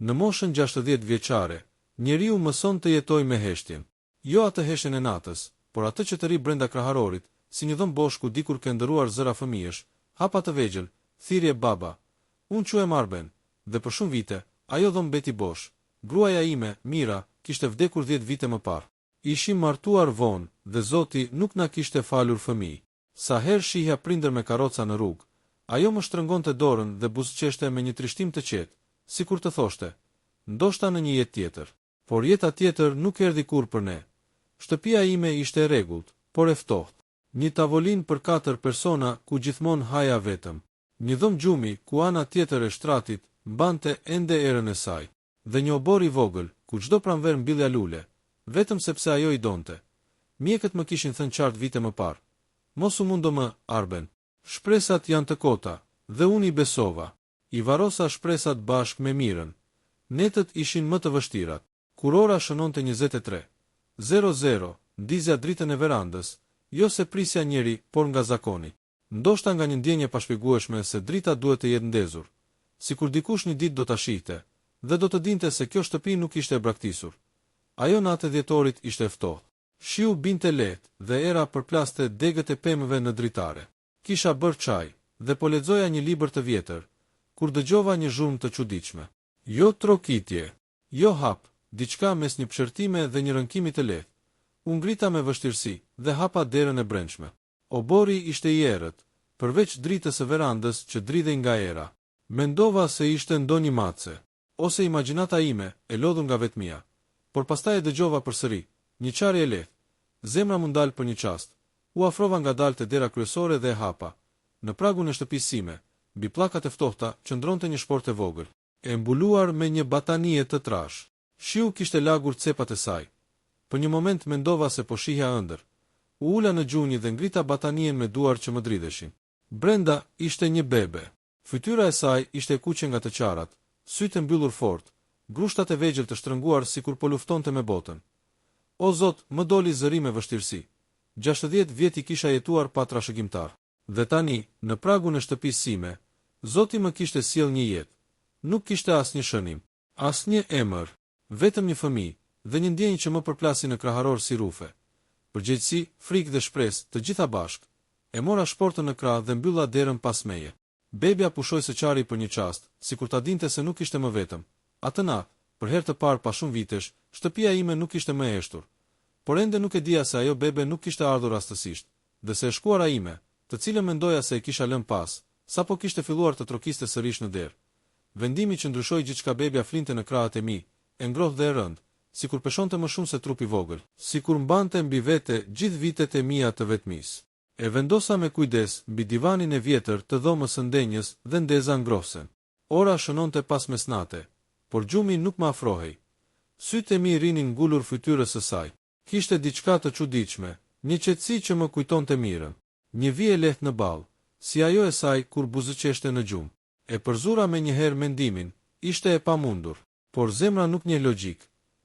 Në moshën 60 vjeçare, njeriu mëson të jetojë me heshtjen. Jo atë heshtjen e natës, por atë që të ri brenda kraharorit, si një dhëm bosh ku dikur ke ndëruar zëra fëmijësh, hapa të vegjël, thirrje baba. Unë quhem Arben, dhe për shumë vite, ajo dhëm beti bosh. Gruaja ime, Mira, kishte vdekur 10 vite më parë. Ishim martuar vonë, dhe Zoti nuk na kishte falur fëmijë. Sa herë shihja prindër me karroca në rrugë, ajo më shtrëngonte dorën dhe buzëqeshte me një trishtim të qetë, sikur të thoshte, ndoshta në një jetë tjetër. Por jeta tjetër nuk erdhi kurrë për ne. Shtëpia ime ishte e rregullt, por e ftohtë. Një tavolinë për 4 persona ku gjithmonë haja vetëm. Një dhëm gjumi ku ana tjetër e shtratit mbante ende erën e saj, dhe një obor i vogël ku çdo pranver mbillja lule, vetëm sepse ajo i donte. Mjekët më kishin thënë qartë vite më parë. Mos u mundo më, Arben. Shpresat janë të kota, dhe unë i besova. I varosa shpresat bashkë me Mirën. Netët ishin më të vështirat. Kur ora shënonte 23:00, ndizja dritën e verandës, jo se prisja njeri, por nga zakoni. Ndoshta nga një ndjenje pashpjegueshme se drita duhet të jetë ndezur. Sikur dikush një ditë do ta shihte, dhe do të dinte se kjo shtëpi nuk ishte e braktisur. Ajo natë e dhjetorit ishte ftohtë. Shiu binte lehtë dhe era përplaste degët e pemëve në dritare. Kisha bërë çaj dhe po lexoja një libër të vjetër, kur dëgjova një zhurmë të çuditshme. Jo trokitje, jo hap, diçka mes një pshërtime dhe një rënkimi të lehtë. U ngrita me vështirësi dhe hapa derën e brendshme. Obori ishte i errët, përveç dritës së verandës që dridhej nga era. Mendova se ishte ndonjë mace, ose imagjinata ime e lodhur nga vetmia. Por pastaj e dëgjova përsëri, një çarje e lehtë. Zemra më ndal për një çast. U afrova ngadalë te dera kryesore dhe e hapa. Në pragun e shtëpisë sime, mbi pllakat e ftohta, qëndronte një shport e vogël, e mbuluar me një batanie të trash. Shiu kishte lagur cepat e saj. Për një moment mendova se po shihja ëndër. U ula në gjunjë dhe ngrita batanien me duar që më dridheshin. Brenda ishte një bebe. Fytyra e saj ishte e kuqe nga të qarat, sytë e mbyllur fort, grushtat e vegjël të shtrënguar sikur po luftonte me botën. O Zot, më doli zëri me vështirësi. 60 vjet i kisha jetuar pa trashëgimtar. Dhe tani, në pragun e shtëpisë sime, Zoti më kishte sjell një jetë. Nuk kishte asnjë shënim, asnjë emër, vetëm një fëmijë dhe një ndjenjë që më përplasi në kraharor si rufe. Përgjegjësi, frikë dhe shpresë, të gjitha bashkë. E mora shportën në krah dhe mbylla derën pas meje. Bebja pushoi së qari për një çast, sikur ta dinte se nuk ishte më vetëm. Atë natë, për herë të parë pas shumë vitesh, shtëpia ime nuk ishte më e heshtur. Por ende nuk e dija se ajo bebe nuk kishte ardhur rastësisht, dhe se e shkuara ime, të cilën mendoja se e kisha lënë pas, sapo kishte filluar të trokiste sërish në derë. Vendimi që ndryshoi gjithçka, bebja flinte në krahët e mi, e ngrohtë dhe e rëndë, sikur peshonte më shumë se trupi vogël, sikur mbante mbi vete gjithë vitet e mia të vetmisë. E vendosa me kujdes mbi divanin e vjetër të dhomës së ndenjës dhe ndeza ngrohsen. Ora shënonte pas mesnate, por gjumi nuk më afrohej. Sytë e mi rinin ngulur fytyrës së saj. Kishte diçka të çuditshme, një qetësi që më kujtonte Mirën. Një vije lehtë në ball, si ajo e saj kur buzëqeshte në gjumë. E përzura me njëherë mendimin, ishte e pamundur, por zemra nuk njeh logjik.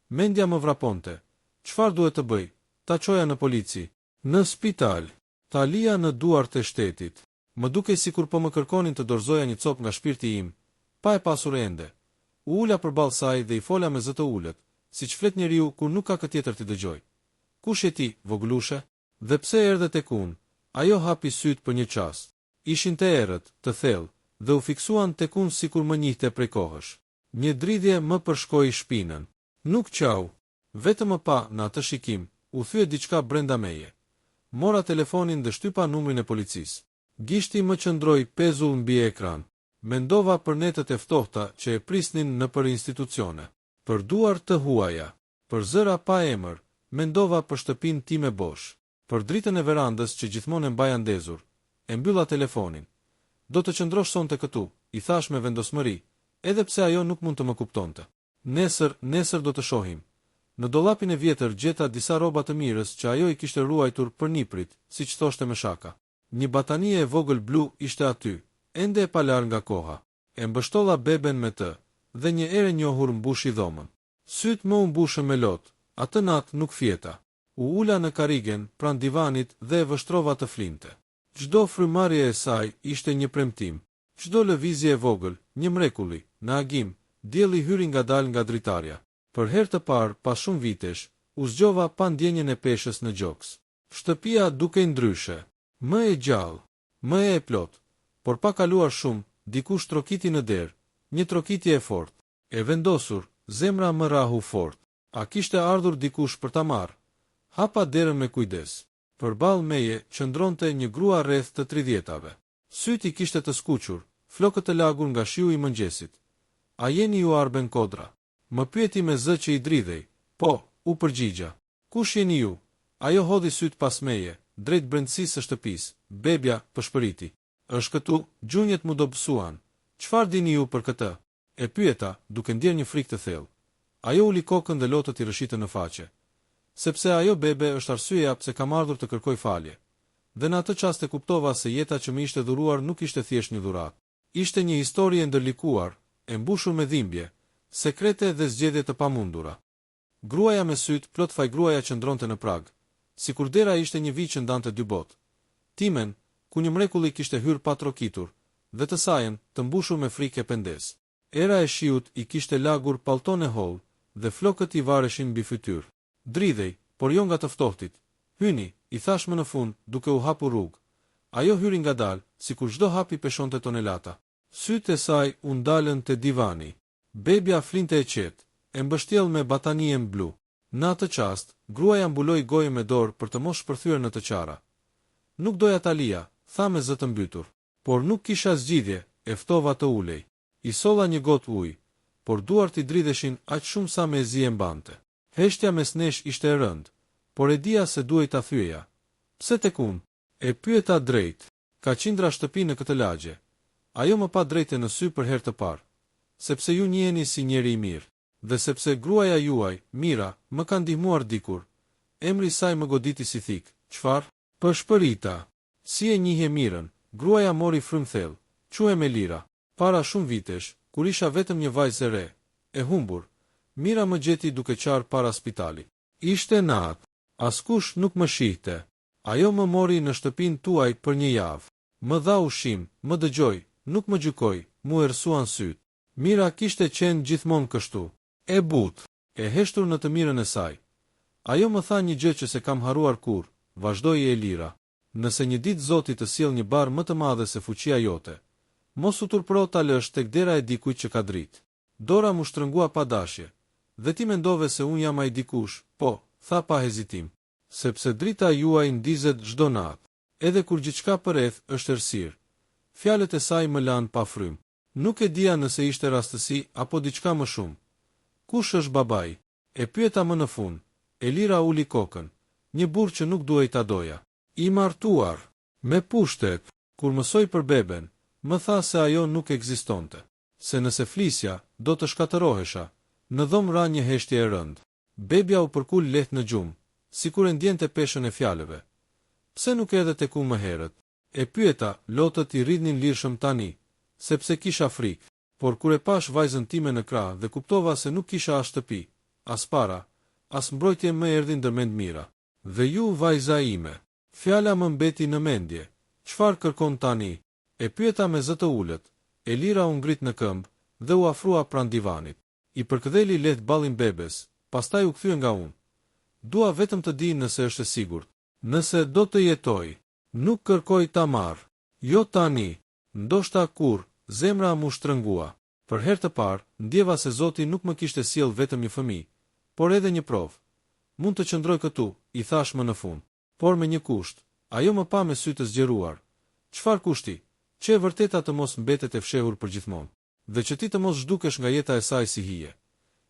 Mendja më vraponte. Çfarë duhet të bëj? Ta çoja në polici, në spital, ta lija në duart e shtetit. Më dukej sikur po më kërkonin të dorëzoja një copë nga shpirti im, pa e pasur ende. U ula përballë saj dhe i fola me zë të ulët, siç flet njeriu kur nuk ka kë tjetër të dëgjoj. Kush je ti, voglushe? Dhe pse erdhe tek unë? Ajo hapi syt për një çast. Ishin të errët, të thellë, dhe u fiksuan tek unë sikur më njihte prej kohësh. Një dridhje më përshkoi shpinën. Nuk qau, vetëm më pa në atë shikim, u thye diçka brenda meje. Mora telefonin dhe shtypa numrin e policisë. Gishti më qëndroi pezull mbi ekran. Mendova për netët e ftohta që e prisnin në për institucione. Për duar të huaja, për zëra pa emër, mendova për shtëpinë time bosh, për dritën e verandës që gjithmonë e mbaja ndezur. E mbylla telefonin. Do të qëndrosh sonte këtu, i thash me vendosmëri, edhe pse ajo nuk mund të më kuptonte. Nesër do të shohim. Në dollapin e vjetër gjeta disa rroba të Mirës që ajo i kishte ruajtur për niprit, siç thoshte me shaka. Një batanie e vogël blu ishte aty, ende e palar nga koha. E mbështolla beben me të, dhe një erë njohur mbushi dhomën. Syt më u mbushën me lot, atë natë nuk fjeta. U ula në karigen pran divanit dhe e vështrova të flinte. Çdo frymarrje e saj ishte një premtim. Çdo lëvizje e vogël, një mrekulli, në agim, dielli hyri ngadalë nga dritarja. Për herë të parë, pas shumë vitesh, u zgjova pa ndjenjen e peshës në gjoks. Shtëpia dukej ndryshe, më e gjallë, më e plot, por pa kaluar shumë, dikush trokiti në derë, një trokitje e fortë. E vendosur, zemra më rahu fort. A kishte ardhur dikush për ta marrë? Hapa derën me kujdes. Përballë meje qëndronte një grua rreth të 30-tave. Syti kishte të skuqur, flokët të lagur nga shiu i mëngjesit. A jeni ju Arben Kodra? Më pyeti me zë që i dridhej. Po, u përgjigja. Kush jeni ju? Ajo hodhi syt pas meje, drejt brendësisë së shtëpisë. Bebja pëshpëriti. Është këtu, gjunjët mu dobësuan. Çfarë dini ju për këtë? E pyeta, duke ndjerë një frikë të thellë. Ajo uli kokën dhe lotët i rëshitën në faqe. Sepse ajo bebe është arsyeja pse kam ardhur të kërkoj falje. Dhe në atë çast e kuptova se jeta që më ishte dhuruar nuk ishte thjesht një dhuratë. Ishte një histori e ndërlikuar, e mbushur me dhimbje, sekrete dhe zgjedhje të pamundura. Gruaja me syt plot faj gruaja qëndronte në prag, sikur dera ishte një vijë që ndante dy botë. Timen, ku një mrekulli kishte hyrë pa trokitur, dhe të sajen të mbushur me frikë e pendes. Era e shiut i kishte lagur pallton e hollë dhe flokët i vareshin mbi fytyrë. Dridhej, por jo nga të ftohtit. Hyni, i thash më në fund, duke u hapur rrugë. Ajo hyri ngadalë, sikur çdo hap i peshonte tonelata. Sytë e saj u ndalën te divani. Bebja flinte e qetë, e mbështjell me batanien blu. Në atë çast, gruaja mbuloi gojën me dorë për të mos shpërthyer në të qara. Nuk doja ta lija, tha me zë të mbytur. Por nuk kisha zgjidhje, e ftova të ulej. I solla një gotë ujë, por duart i dridheshin aq shumë sa me zi e mbante. Heshtja mes nesh ishte e rëndë, por e dija se duhej ta thyeja. Pse tek unë? E pyeta drejt. Ka qindra shtëpi në këtë lagje. Ajo më pa drejte në sy për herë të parë. Sepse ju njiheni si njeri i mirë, dhe sepse gruaja juaj, Mira, më ka ndihmuar dikur. Emri i saj më goditi si thik. Çfarë? Pëshpërita. Si e njihje Mirën? Gruaja mori frymë thellë. Quhem Elira. Para shumë vitesh, kur isha vetëm një vajzë e re, e humbur, Mira më gjeti duke qarë para spitali. Ishte natë, askush nuk më shihte. Ajo më mori në shtëpinë tuaj për një javë. Më dha ushqim, më dëgjoi, nuk më gjykoi, mu ersuan syt. Mira kishte qenë gjithmonë kështu, e butë, e heshtur në të mirën e saj. Ajo më tha një gjë që se kam haruar kur, vazhdoi Elira. Nëse një ditë Zoti të sjell një barë më të madhe se fuqia jote, mos u turpro ta lësh tek dera e dikujt që ka dritë. Dora mu shtrëngua pa dashje. Dhe ti mendove se unë jam ai dikush? Po, tha pa hezitim. Sepse drita juaj ndizet çdo natë, edhe kur gjithçka përreth është errësirë. Fjalët e saj më lanë pa frymë. Nuk e dija nëse ishte rastësi apo diçka më shumë. Kush është babai? E pyeta më në fund. Elira uli kokën. Një burrë që nuk duhej ta doja. I martuar, me pushtet. Kur mësoj për beben, më tha se ajo nuk ekzistonte. Se nëse flisja, do të shkatërohesha. Në dhomë ra një heshtje e rëndë. Bebja u përkul lehtë në gjumë, sikur e ndjente peshën e fjalëve. Pse nuk erdhe tek unë më herët? E pyeta, lotët i rridnin lirshëm tani, sepse kisha frikë. Por kur e pash vajzën time në krah dhe kuptova se nuk kisha as shtëpi, as para, as mbrojtje, më erdhi ndërmend Mira. Dhe ju, vajza ime, fjala më mbeti në mendje. Çfarë kërkon tani? E pyeta me zë të ulët. Elira u ngrit në këmbë dhe u afrua pranë divanit. I përktheli lehtë ballin bebes, pastaj u kthye nga unë. Dua vetëm të di nëse është e sigurt. Nëse do të jetoj, nuk kërkoj ta marr. Jo tani, ndoshta kur, zemra mu shtrëngua. Për herë të parë, ndjeva se Zoti nuk më kishte sjell vetëm një fëmijë, por edhe një provë. Mund të qëndroj këtu, i thash më në fund, por me një kusht. Ajo më pa me sy të zgjeruar. Çfarë kushti? Që e vërteta të mos mbetet e fshehur për gjithmonë, dhe që ti të mos zhdukesh nga jeta e saj si hije.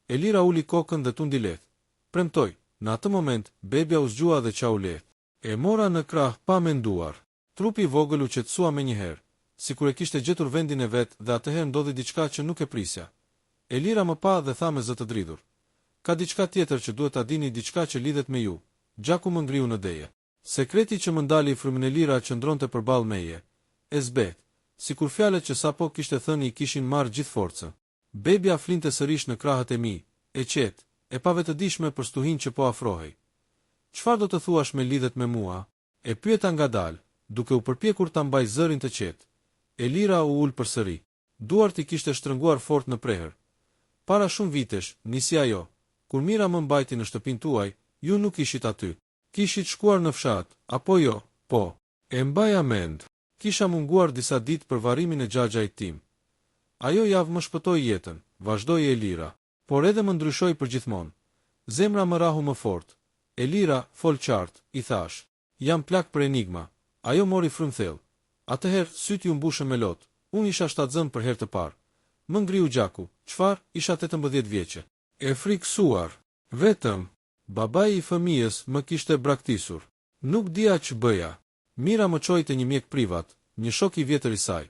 Elira uli kokën dhe tundi lehtë. Premtoj, në atë moment, bebja u zgjua dhe qau lehtë. E mora në krah pa menduar. Trupi i vogël u qetësua menjëherë, sikur e kishte gjetur vendin e vet, dhe atëherë ndodhi diçka që nuk e prisja. Elira më pa dhe tha me zë të dridhur. Ka diçka tjetër që duhet ta dini, diçka që lidhet me ju. Gjaku më ngriu në deje. Sekreti që më ndali frymën e Elira qëndronte përballë meje. E zbet, sikur fjalët që sapo kishte thënë i kishin marrë gjithë forcën. Bebja flinte sërish në krahët e mi, e qetë, e pavetëdijshme për stuhin që po afrohej. Çfarë do të thuash me lidhet me mua? E pyeta ngadalë, duke u përpjekur ta mbaj zërin të qetë. Elira u ul përsëri. Duart i kishte shtrënguar fort në prehër. Para shumë vitesh, nisi ajo. Kur Mira më mbajti në shtëpinë tuaj, ju nuk ishit aty. Kishit shkuar në fshat, apo jo? Po. E mbaja mend. Kisha munguar disa ditë për varrimin e xhaxhait tim. Ajo javë më shpëtoi jetën, vazhdoi Elira. Por edhe më ndryshoi përgjithmonë. Zemra më rahu më fort. Elira, fol qartë, i thash. Jam plak për enigma. Ajo mori frymthell. Atëherë syti u mbushën me lot. Unë isha shtatzën për herë të parë. Më ngriu gjaku. Çfarë? Isha 18 vjeçë. E friksuar. Vetëm. Babai i fëmijës më kishte braktisur. Nuk dija ç'ë bëja. Mira më çoi te një mjek privat, një shok i vjetër i saj.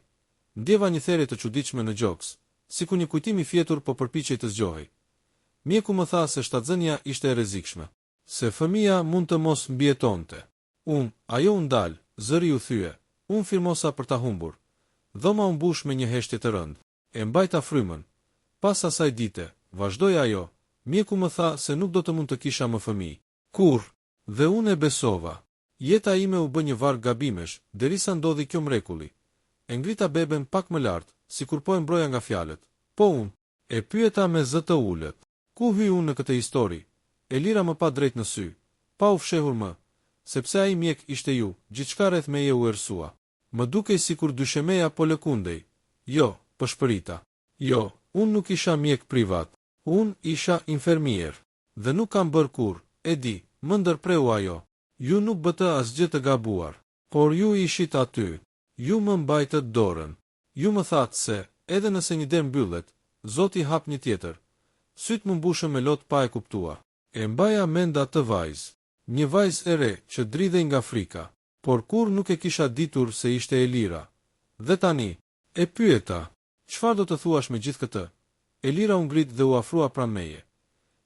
Ndjeva një therrje të çuditshme në gjoks, sikur një kujtim i fjetur po përpiqej të zgjohej. Mjeku më tha se shtatzënia ishte e rrezikshme, se fëmia mund të mos mbijetonte. Ajo u ndal, zëri u thye. Unë firmosa për ta humbur. Dhoma u mbush me një heshtje të rëndë. E mbajta frymën. Pas asaj dite, vazhdoi ajo. Mjeku më tha se nuk do të mund të kisha më fëmijë. Kur? Dhe unë e besova. Jeta ime u bë një varg gabimesh, derisa ndodhi kjo mrekulli. E ngrita beben pak më lart, sikur po e mbroja nga fjalët. Po unë e pyeta me zë të ulët. Ku hyi unë në këtë histori? Elira më pa drejt në sy. Pa u fshehur më, sepse ai mjek ishte ju, gjithçka rreth meje u ersua. Më dukej sikur dyshemeja po lëkundej. Jo, pëshpërita. Jo, unë nuk isha mjek privat. Unë isha infermier. Dhe nuk kam bërë kur, e di, më ndërpreu ajo. Ju nuk bëtë asgjë të gabuar. Por ju ishit aty. Ju më mbajtët dorën. Ju më thatë se, edhe nëse një der mbyllet, Zoti hap një tjetër. Sytë më mbushën me lot pa e kuptua. E mbaja menda të vajzë. Një vajzë e re që dridhej nga frika. Por kur nuk e kisha ditur se ishte Elira. Dhe tani, e pyeta, çfarë do të thuash me gjithë këtë? Elira u ngrit dhe u afrua pranë meje.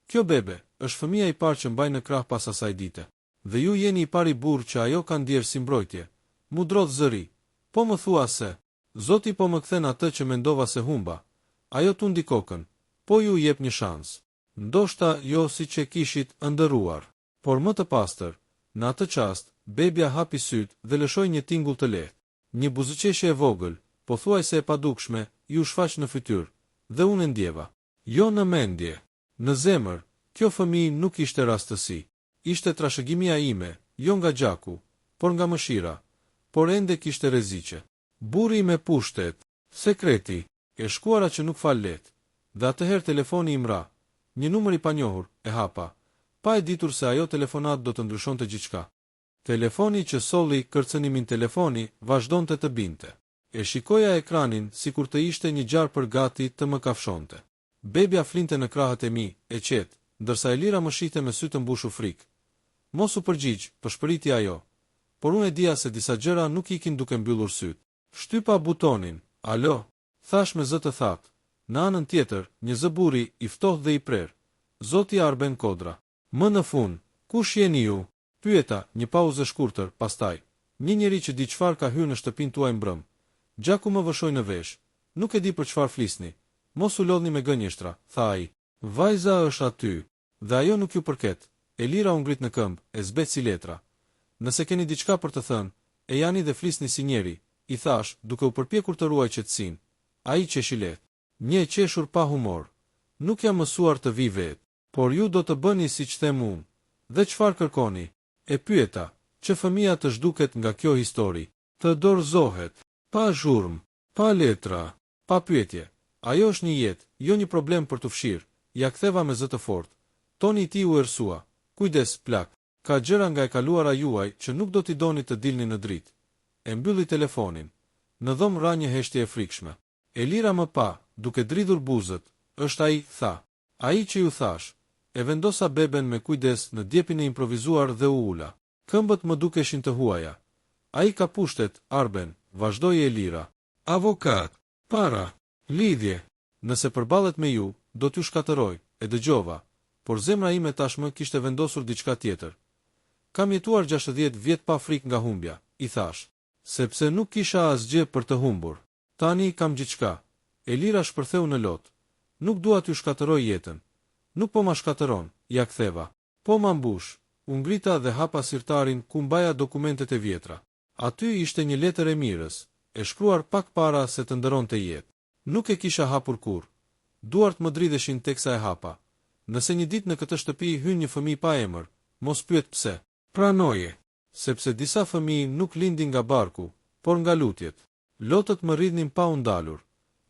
Kjo bebe është fëmia i parë që mbaj në krah pas asaj dite. Dhe ju jeni i pari burr që ajo ka ndjerë si mbrojtje. Mu drodh zëri. Po më thua se, Zoti po më kthen atë që mendova se humba. Ajo tundi kokën. Po ju jep një shans. Ndoshta jo si që kishit ëndërruar. Por më të pastër, në atë çast, bebja hapi syt dhe lëshoi një tingull të lehtë. Një buzëqeshje e vogël, pothuajse e padukshme, ju shfaq në fytyrë, dhe unë e ndjeva. Jo në mendje, në zemër, kjo fëmijë nuk ishte rastësi. Ishte trashëgimia ime, jo nga gjaku, por nga mëshira, por ende kishte rreziqe. Burri me pushtet, sekreti, e shkuara që nuk fal let. Dhe atëherë telefoni im ra, një numër i panjohur, e hapa, pa e ditur se ajo telefonat do të ndryshonte gjithçka. Telefoni që solli kërcënimin telefoni vazhdonte të binte. E shikoja ekranin sikur të ishte një gjarë për gati të më kafshonte. Bebja flinte në krahët e mi, e qetë, ndërsa Elira më shihte me sy të mbushur frikë. Mos u përgjigj, përshpëriti ajo. Por unë e dija se disa gjëra nuk ikin duke mbyllur syt. Shtypa butonin. Alo, thash me zë të thatë. Në anën tjetër, një zë burri i ftohtë dhe i prerë. Zoti Arben Kodra. Më në fund, kush jeni ju? Pyeta, një pauzë shkurtër, pastaj. Një njeri që di çfarë ka hyrë në shtëpinë tuaj mbrëm. Gjaku më vëshoi në vesh. Nuk e di për çfarë flisni. Mos u lodhni me gënjeshtra, tha ai. Vajza është aty, dhe ajo nuk ju përket. Elira u ngrit në këmbë, e zbet si letra. Nëse keni diçka për të thënë, e jani dhe flisni si njeri, i thash, duke u përpjekur të ruaj qetësinë. Ai qeshi lehtë. Një e qeshur pa humor. Nuk jam mësuar të vi vetë, por ju do të bëni siç them unë. Dhe çfarë kërkoni? E pyeta, që fëmia të zhduket nga kjo histori, të dorëzohet, pa zhurmë, pa letra, pa pyetje. Ajo është një jetë, jo një problem për të fshirë. Ja ktheva me zë të fortë. Toni i tij u ersua. Kujdes, plak. Ka gjëra nga e kaluara juaj që nuk do t'i doni të dilni në dritë. E mbylli telefonin. Në dhomë ra një heshtje e frikshme. Elira më pa, duke dridhur buzët. Është ai, tha. Ai që ju thash. E vendosa beben me kujdes në djepin e improvizuar dhe u ula. Këmbët më dukeshin të huaja. Ai ka pushtet, Arben, vazhdoi Elira. Avokat, para, lidhje. Nëse përballet me ju, do t'ju shkatëroj, e dëgjova. Por zemra ime tashmë kishte vendosur diçka tjetër. Kam jetuar 60 vjet pa frikë nga humbja, i thash, sepse nuk kisha asgjë për të humbur. Tani kam gjithçka. Elira shpërtheu në lot. Nuk dua t'ju shkatëroj jetën. Nuk po ma shkatëron, ja ktheva. Po ma mbush. U ngrita dhe hapa sirtarin ku mbaja dokumentet e vjetra. Aty ishte një letër e mirës, e shkruar pak para se të ndëronte jetë. Nuk e kisha hapur kur. duart më dridheshin teksa e hapa. Nëse një ditë në këtë shtëpi hyn një fëmijë pa emër, mos pyet pse. Pranoje, sepse disa fëmijë nuk lindin nga barku, por nga lutjet. Lotët më rridhnin pa u ndalur.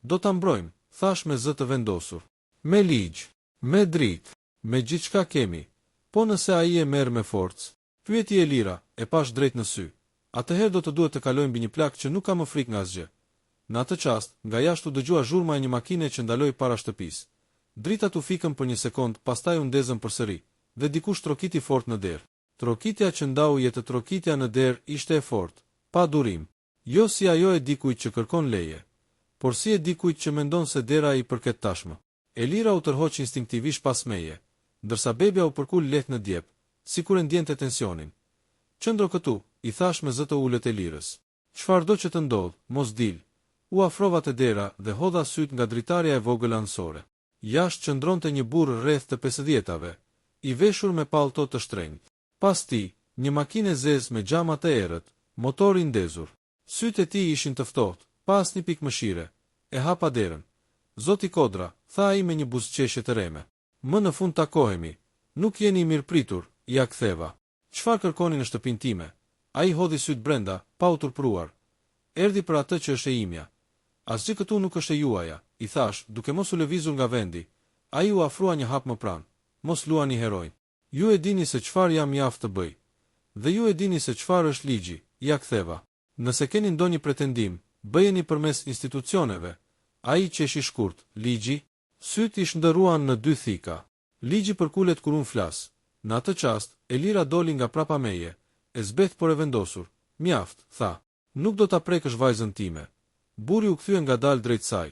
Do ta mbrojmë, thash me zë të vendosur. Me ligj, me dritë, me gjithçka kemi. Po nëse ai e merr me forcë, pyeti Elira, e pash drejt në sy. Atëherë do të duhet të kalojmë mbi një plak që nuk ka më frikë nga asgjë. Në atë çast, nga jashtë u dëgjua zhurma e një makine që ndaloi para shtëpisë. Dritat u fikën për një sekond, pastaj u ndezën përsëri, dhe dikush trokiti fort në derë. Trokitja që ndau jetë trokitja në derë ishte e fortë, pa durim. Jo si ajo e dikujt që kërkon leje, por si e dikujt që mendon se dera i përket tashmë. Elira u tërhoq instinktivisht pas meje, ndërsa bebja u përkul lehtë në djep, sikur e ndjente tensionin. Qëndro këtu, i thash me zë të ulët Elirës. Çfarëdo që të ndodh, mos dil. U afrova te dera dhe hodha syt nga dritarja e vogël anësore. Jashtë qëndronte një burr rreth të 50-tave, i veshur me pallto të shtrenjtë. Pas tij, një makinë zezë me xhama të errët, motori ndezur. Sytë e tij ishin të ftohtë, pa asnjë pikë mëshire. E hapa derën. Zoti Kodra, tha ai me një buzëqeshje të reme. Më në fund takohemi. Nuk jeni i mirëpritur, ja ktheva. Çfarë kërkoni në shtëpinë time? Ai hodhi syt brenda, pa u turpruar. Erdhi për atë që është e imja. Asgjë këtu nuk është e juaja, i thash, duke mos u lëvizur nga vendi. Ai u afrua një hap më pranë. Mos luani heronj. Ju e dini se çfarë jam mjaft të bëj. Dhe ju e dini se çfarë është ligji, ja ktheva. Nëse keni ndonjë pretendim, bëjeni përmes institucioneve. Ai qeshi shkurt, ligji, sytë i shndërruan në dy thika. Ligji përkulet kur unë flas. Në atë çast, Elira doli nga prapa meje, e zbeth por e vendosur. Mjaft, tha. Nuk do ta prekësh vajzën time. Burri u kthye ngadalë drejt saj.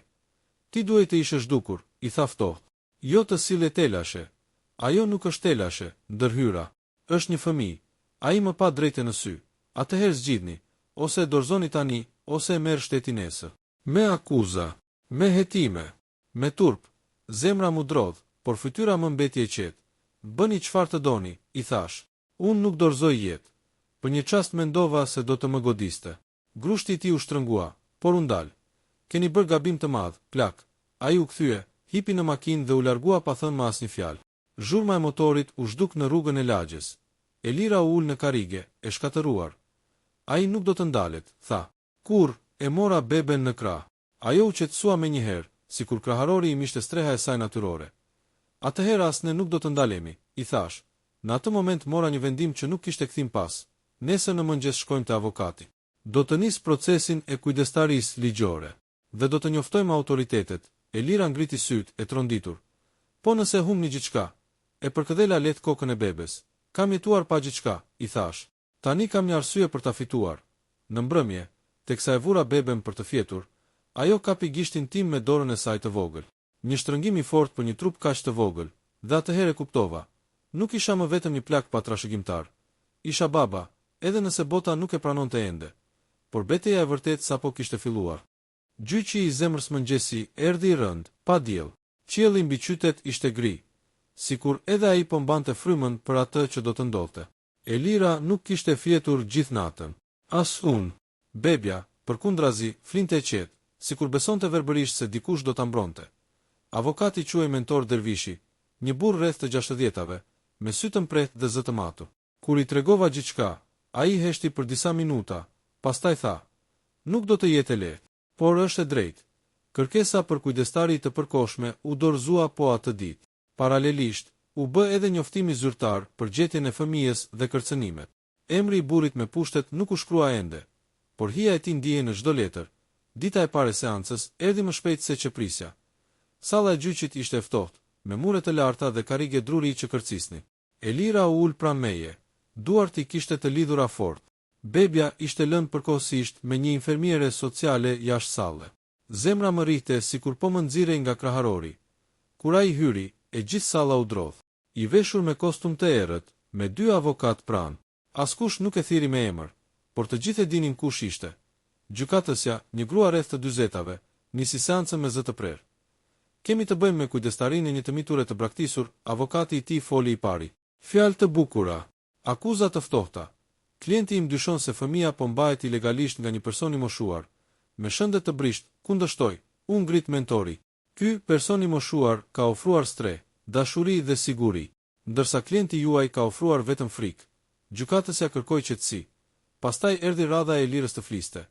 Ti duhet të ishe zhdukur, i tha ftohtë. Jo të sillet telashe. Ajo nuk është telashe, ndërhyra. Është një fëmijë. Ai më pa drejtë në sy. Atëherë zgjidhni, ose e dorëzoni tani, ose e merr shtetin nesër. Me akuza, me hetime, me turp, zemra mu drodh, por fytyra më mbeti e qetë. Bëni çfarë të doni, i thash. Unë nuk dorëzoj jetë. Për një çast mendova se do të më godiste. Grushti i tij u shtrëngua, por u ndal. Keni bërë gabim të madh, plak. Ai u kthye, hipi në makinë dhe u largua pa thënë më asnjë fjalë. Zhurma e motorit u zhduk në rrugën e lagjes. Elira u ul në karrige, e shkatëruar. Ai nuk do të ndalet, tha. Kur e mora beben në krah. Ajo u qetësua menjëherë, sikur kraharori i mishte streha e saj natyrore. Atëherë as ne nuk do të ndalemi, i thash. Në atë moment mora një vendim që nuk kishte kthim pas. Nesër në mëngjes shkojmë te avokati. Do të nis procesin e kujdestarisë ligjore dhe do të njoftojmë autoritetet. Elira ngriti syt e tronditur. Po nëse humni gjithçka, e përkëdhela lehtë kokën e bebes. Kam jetuar pa gjithçka, i thash. Tani kam një arsye për ta fituar. Në mbrëmje, teksa e vura beben për të fjetur, ajo kapi gishtin tim me dorën e saj të vogël. Një shtrëngim i fortë për një trup kaq të vogël, dhe atëherë kuptova. Nuk isha më vetëm një plak pa trashëgimtar. Isha baba, edhe nëse bota nuk e pranonte ende. Por betejë e vërtet sapo kishte filluar. Gjyqi i zemrës mëngjesi erdhi i rënd, pa diell. Qielli mbi qytet ishte gri, sikur edhe ai po mbante frymën për atë që do të ndodhte. Elira nuk kishte fjetur gjithë natën. As unë. Bebja, përkundrazi, flinte e qetë, sikur besonte verbërisht se dikush do ta mbronte. Avokati quhej Mentor Dervishi, një burr rreth të 60-tave, me sy të mprehtë dhe zë të matur. Kur i tregova gjithçka, ai heshti për disa minuta, pastaj tha: "Nuk do të jetë lehtë, por është e drejtë." Kërkesa për kujdestari të përkohshme u dorëzua po atë ditë. Paralelisht, u bë edhe njoftimi zyrtar për gjetjen e fëmijës dhe kërcënimet. Emri i burrit me pushtet nuk u shkrua ende, por hija e tij ndihej në çdo letër. Dita e parë e seancës erdhi më shpejt se që prisja. Salla e gjyqit ishte e ftohtë, me mure të larta dhe karrige druri që kërcisnin. Elira u ul pranë meje. Duart i kishte të lidhura fort. Bebja ishte lënë përkohësisht me një infermiere sociale jashtë salle. Zemra më rrihte sikur po më nxirej nga kraharori. Kur ai hyri, e gjithë salla u drodh. I veshur me kostum të errët, me 2 avokat pranë. Askush nuk e thiri me emër, por të gjithë e dinin kush ishte. Gjykatësja, një grua rreth të 40-tave, nisi seancën me zë të prerë. Kemi të bëjmë me kujdestarinë e një të miture të braktisur, avokati i tij foli i pari. Fjalë të bukura, akuza të ftohta. Klienti im dyshon se fëmia po mbahet ilegalisht nga një person i moshuar. Me shëndet të brisht, kundështoj, u ngrit mentori. Ky person i moshuar ka ofruar stre, dashuri dhe siguri, ndërsa klienti juaj ka ofruar vetëm frikë. Gjykatësja kërkoi qetësi. Pastaj erdhi radha e Elirës të fliste.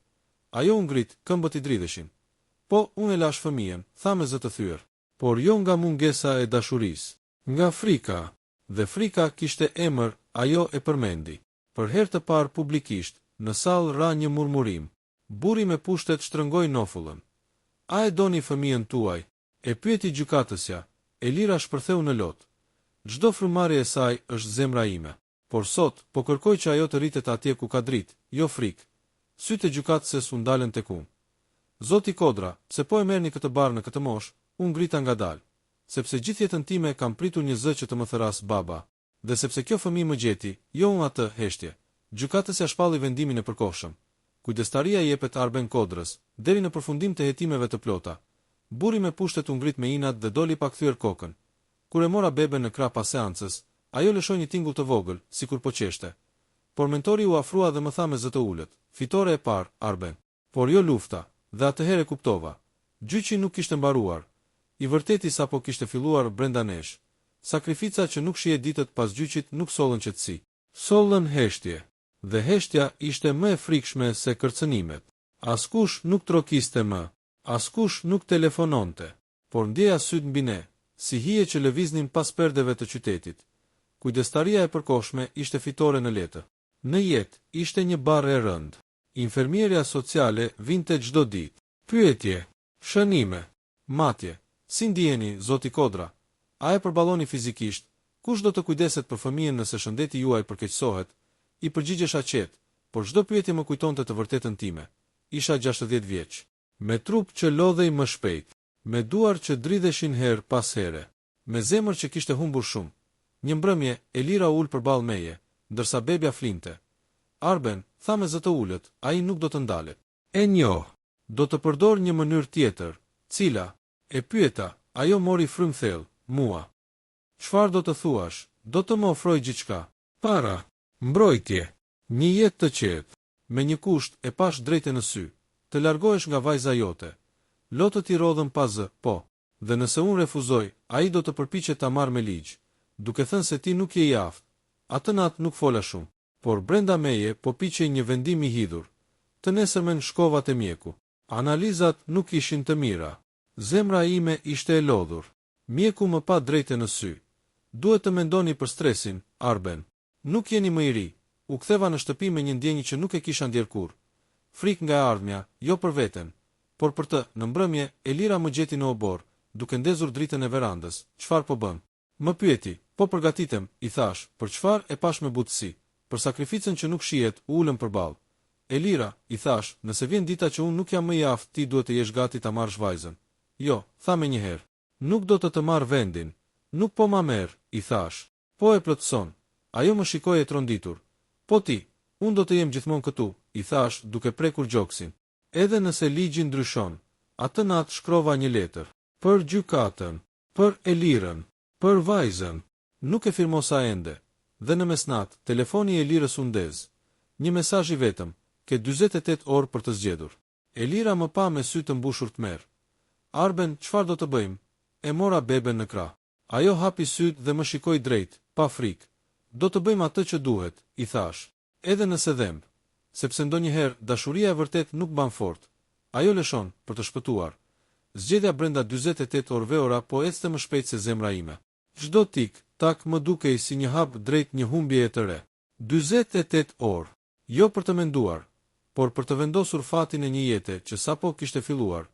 Ajo u ngrit, këmbët i dridheshin. Po, unë e lash fëmijën, tha me zë të thyer, por jo nga mungesa e dashurisë, nga frika. Dhe frika kishte emër, ajo e përmendi. Për herë të parë publikisht, në sallë ra një murmurim. Burri me pushtet shtrëngoi nofullën. A e doni fëmijën tuaj? E pyeti gjykatësja. Elira shpërtheu në lot. Çdo frymarrje e saj është zemra ime. Por sot, po kërkoj që ajo të rritet atje ku ka dritë, jo frikë. Sytë e gjykatëses u ndalën tek unë. Zoti Kodra, pse po e merrni këtë barë në këtë moshë, unë ngrita ngadalë. Sepse gjithë jetën time kam pritur një zë që të më thëras baba, dhe sepse kjo fëmijë më gjeti, jo unë atë heshtje. Gjykatësja shpalli vendimin e përkohshëm. Kujdestaria jepet Arben Kodrës, deri në përfundim të hetimeve të plota. Burri me pushtet u ngrit me inat dhe doli pa kthyer kokën. Kur e mora beben në krah pas seancës, ajo lëshoi një tingull të vogël, sikur po qeshte. Por mentori u afrua dhe më tha me zë të ulët, fitore e parë, Arben. Por jo lufta, dhe atëherë kuptova. Gjyqi nuk kishte mbaruar. I vërteti sapo kishte filluar brenda nesh. Sakrifica që nuk shije ditët pas gjyqit nuk sollën qetësi. Sollën heshtje. Dhe heshtja ishte më e frikshme se kërcënimet. Askush nuk trokiste më. Askush nuk telefononte. Por ndjeja syt mbi ne, si hije që lëviznin pas perdeve të qytetit. Kujdestaria e përkohshme ishte fitore në letë. Në jetë ishte një barë e rëndë. Infermierja sociale vinte çdo ditë. Pyetje, shënime, matje. Si ndjeni, zoti Kodra? A e përballoni fizikisht? Kush do të kujdeset për fëmijën nëse shëndeti juaj përkeqësohet? I përgjigjesha qetë, por çdo pyetje më kujtonte të vërtetën time. Isha 60 vjeç. Me trup që lodhej më shpejt, me duar që dridheshin her pas here, me zemër që kishte humbur shumë. Një mbrëmje, Elira ul përballë meje, ndërsa bebja flinte. Arben, tha me zë të ulët, ai nuk do të ndalet. E njoh, do të përdor një mënyrë tjetër, cila, e pyeta, ajo mori frymë thellë, mua. Çfarë do të thuash? Do të më ofroj gjithçka. Para, mbrojtje, një jetë të qetë, me një kusht e pash drejtë në sy, të largohesh nga vajza jote. Lotët i rodhën pa zë, po, dhe nëse unë refuzoj, ai do të përpiqet ta marrë me ligj, duke thënë se ti nuk je i aftë. Atë natë nuk fola shumë, por brenda meje po piqej një vendim i hidhur. Të nesërmen shkova te mjeku. Analizat nuk ishin të mira. Zemra ime ishte e lodhur. Mjeku më pa drejtë në sy. Duhet të mendoni për stresin, Arben. Nuk jeni më i ri. U ktheva në shtëpi me një ndjenjë që nuk e kisha ndjer kurrë. Frikë nga e ardhmja, jo për veten, por për të. Në mbrëmje, Elira më gjeti në obor, duke ndezur dritën e verandës. Çfarë po bën? Më pyeti. Po përgatitem, i thash, për çfarë e pash me butësi? Për sakrificën që nuk shihet, u ulëm përballë. Elira, i thash, nëse vjen dita që unë nuk jam më i aftë, ti duhet të jesh gati ta marrësh vajzën. Jo, tha me një herë. Nuk do të marr vendin. Nuk po ma merr, i thash. Po e plotëson. Ajo më shikoi e tronditur. Po ti, unë do të jem gjithmonë këtu, i thash, duke prekur gjoksin. Edhe nëse ligji ndryshon. Atë natë shkrova një letër. Për gjykatën, për Elirën, për vajzën. Nuk e firmosa ende. Dhe në mesnat, telefoni i Elirës u ndez. Një mesazh i vetëm, ke 48 orë për të zgjedhur. Elira më pa me sy të mbushur tmerr. Arben, çfarë do të bëjmë? E mora beben në krah. Ajo hapi syt dhe më shikoi drejt, pa frikë. Do të bëjmë atë që duhet, i thash. Edhe nëse dhemb, sepse ndonjëherë dashuria e vërtet nuk ban fort. Ajo lëshon për të shpëtuar. Zgjedhja brenda 48 orëve ora po ecte më shpejt se zemra ime. Çdo tik, tak më dukej si një hap drejt një humbjeje të re. 48 orë, jo për të menduar, por për të vendosur fatin e një jete që sapo kishte filluar.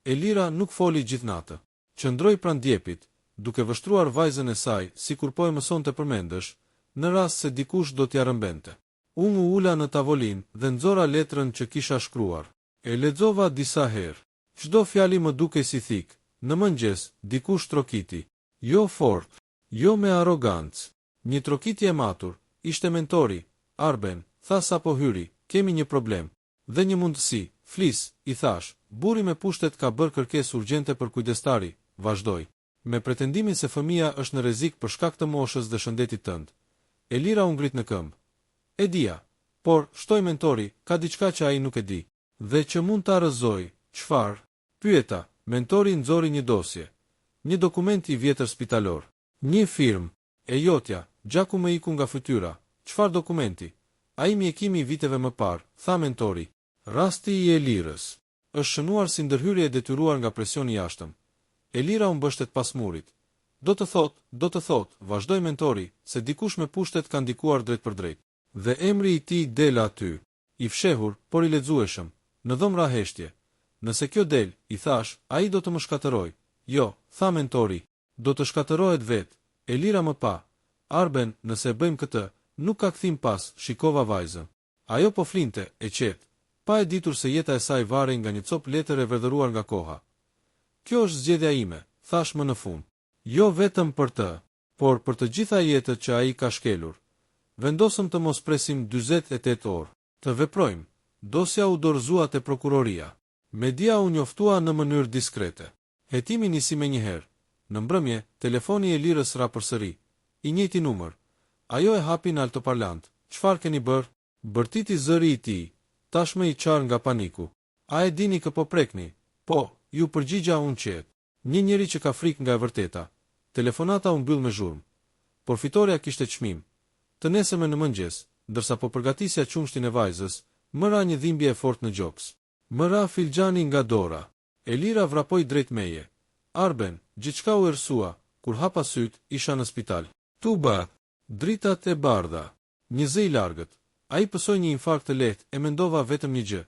Elira nuk foli gjithë natë. Qëndroi pranë djepit, duke vështruar vajzën e saj, sikur po e mësonte përmendësh, në rast se dikush do t'ja rëmbente. Unë u ula në tavolinë dhe nxora letrën që kisha shkruar. E lexova disa herë. Çdo fjali më dukej si thik. Në mëngjes, dikush trokiti. Jo fort, jo me arrogancë. Një trokitje e matur. Ishte mentori. Arben, tha sapo hyri, kemi një problem. Dhe një mundësi. Flis, i thash. Burri me pushtet ka bërë kërkesë urgjente për kujdestari. Vazhdoi. Me pretendimin se fëmia është në rrezik për shkak të moshës dhe shëndetit tënd. Elira u ngrit në këmbë. E dia, por, shtoi mentori, ka diçka që ai nuk e di. Dhe që mund ta rrëzoj, çfarë? Pyeta, Mentori nxori një dosje. Një dokument i vjetër spitalor. Një firmë. E jotja, gjaku më iku nga fytyra. Çfarë dokumenti? Ai mjekimi i viteve më parë, tha mentori. Rasti i Elirës. Është shënuar si ndërhyrje e detyruar nga presioni i jashtëm. Elira u mbështet pas murit. Do të thot, vazhdoi mentori, se dikush me pushtet ka ndikuar drejt për drejt. Dhe emri i tij del aty. I fshehur, por i lexueshëm, në dhomë ra heshtje. Nëse kjo del, i thash, ai do të më shkatërroj. Jo, tha mentori, do të shkatërohet vetë. Elira më pa. Arben, nëse bëjmë këtë, nuk ka kthim pas, shikova vajzën. Ajo po flinte, e qetë, pa e ditur se jeta e saj varej nga një copë letër e verdhëruar nga koha. Kjo është zgjedhja ime, thash më në fund. Jo vetëm për të, por për të gjitha jetët që ai ka shkelur. Vendosëm të mos presim 48 orë. Të veprojmë. Dosja u dorëzua te prokuroria. Media u njoftua në mënyrë diskrete. Hetimi nisi menjëherë. Në mbrëmje, telefoni i Elirës ra përsëri. I njëjti numër. Ajo e hapi në altoparlant. Çfarë keni bërë? Bërtiti zëri i tij. Tashmë i qarë nga paniku. A e dini kë po prekni? Po, ju përgjigja unë qetë. Një njeri që ka frikë nga e vërteta. Telefonata u mbyll me zhurmë. Por fitoria kishte çmim. Të nesërme në mëngjes, ndërsa po përgatisja qumshtin e vajzës, më ra një dhimbje e fortë në gjoks. Më ra filxhani nga dora. Elira vrapoi drejt meje. Arben, gjithçka u ersua, kur hapa syt, isha në spital. Tuba, dritat e bardha. Një zë i largët. Ai pësoi një infarkt të lehtë e mendova vetëm një gjë.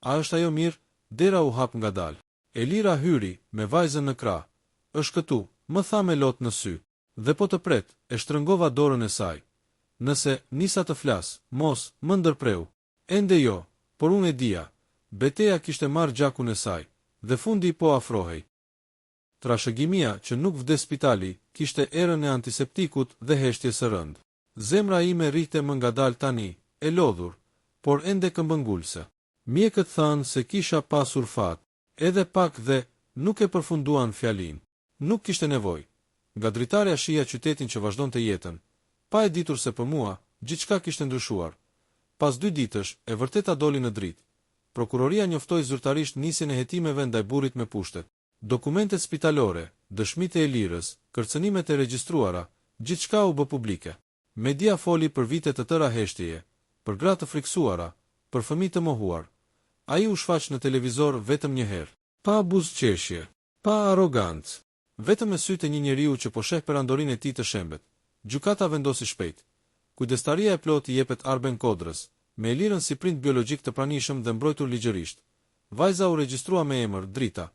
A është ajo mirë? Dera u hap ngadalë. Elira hyri, me vajzën në krah. Është këtu, më tha me lot në sy. Dhe po të pret, e shtrëngova dorën e saj. Nëse nisa të flas, mos, më ndërpreu. Ende jo, por unë e dija. Beteja kishte marrë gjakun e saj, dhe fundi po afrohej. Trashëgimia që nuk vdes spitali, kishte erën e antiseptikut dhe heshtjes së rënd. Zemra ime rrihte më ngadalë tani, e lodhur, por ende këmbëngulse. Mjekët thanë se kisha pasur fat, edhe pak dhe nuk e përfunduan fjalin. Nuk kishte nevojë. Nga dritarja shija qytetin që vazhdonte jetën. Pa e ditur se për mua, gjithçka kishte ndryshuar. Pas 2 ditësh, e vërteta doli në dritë. Prokuroria njoftoi zyrtarisht nisjen e hetimeve ndaj burrit me pushtet. Dokumentet spitalore, dëshmitë e Elirës, kërcënimet e regjistruara, gjithçka u bë publike. Media foli për vite të tëra heshtjeje, për gra të friksuara, për fëmijë të mohuar. Ai u shfaq në televizor vetëm një herë, pa buzëqeshje, pa arrogancë, vetëm me sytë e një njeriu që po sheh perandorinë e tij të shembet. Gjykata vendosi shpejt. Kujdestaria e plotë i jepet Arben Kodrës, me Elirën si prind biologjik të pranishëm dhe mbrojtur ligjërisht. Vajza u regjistrua me emër Drita.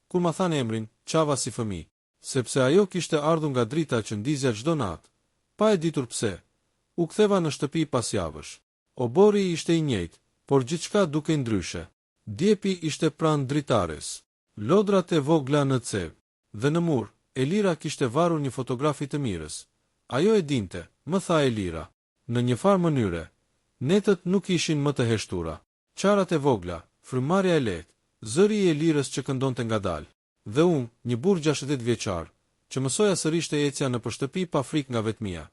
Kur ma than emrin, qava si fëmijë, sepse ajo kishte ardhur nga Drita që ndizja çdo natë. Pa e ditur pse, u ktheva në shtëpi pas javësh. Obori ishte i njëjtë, por gjithçka dukej ndryshe. Djepi ishte pranë dritares. Lodrat e vogla në cev. Dhe në mur, Elira kishte varur një fotografi të mirës. Ajo e dinte, më tha Elira. Në një farë mënyre, netët nuk ishin më të heshtura. Qarat e vogla, frymarrja e lehtë, zëri i Elirës që këndonte ngadalë. Dhe unë, një burr 60 vjeçar, që mësoja sërish të ecja në shtëpi pa frikë nga vetmia.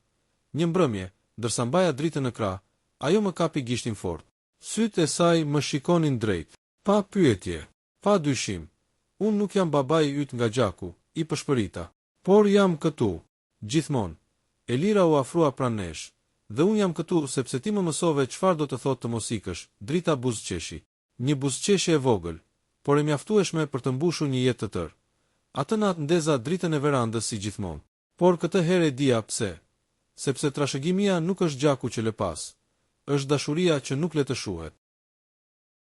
Një mbrëmje, ndërsa mbaja dritën në krah, ajo më kapi gishtin fort. Sytë e saj më shikonin drejt, pa pyetje, pa dyshim. Unë nuk jam babai yt nga gjaku, i pëshpërita, por jam këtu, gjithmonë. Elira u afrua pranë nesh, dhe unë jam këtu sepse ti më mësove çfarë do të thotë të mos ikësh. Drita buzëqeshi. Një buzëqeshje e vogël, por e mjaftueshme për të mbushur një jetë të tërë. Atë natë ndeza dritën e verandës si gjithmonë. Por këtë herë e dija pse. Sepse trashëgimia nuk është gjaku që lë pas, është dashuria që nuk le të shuhet.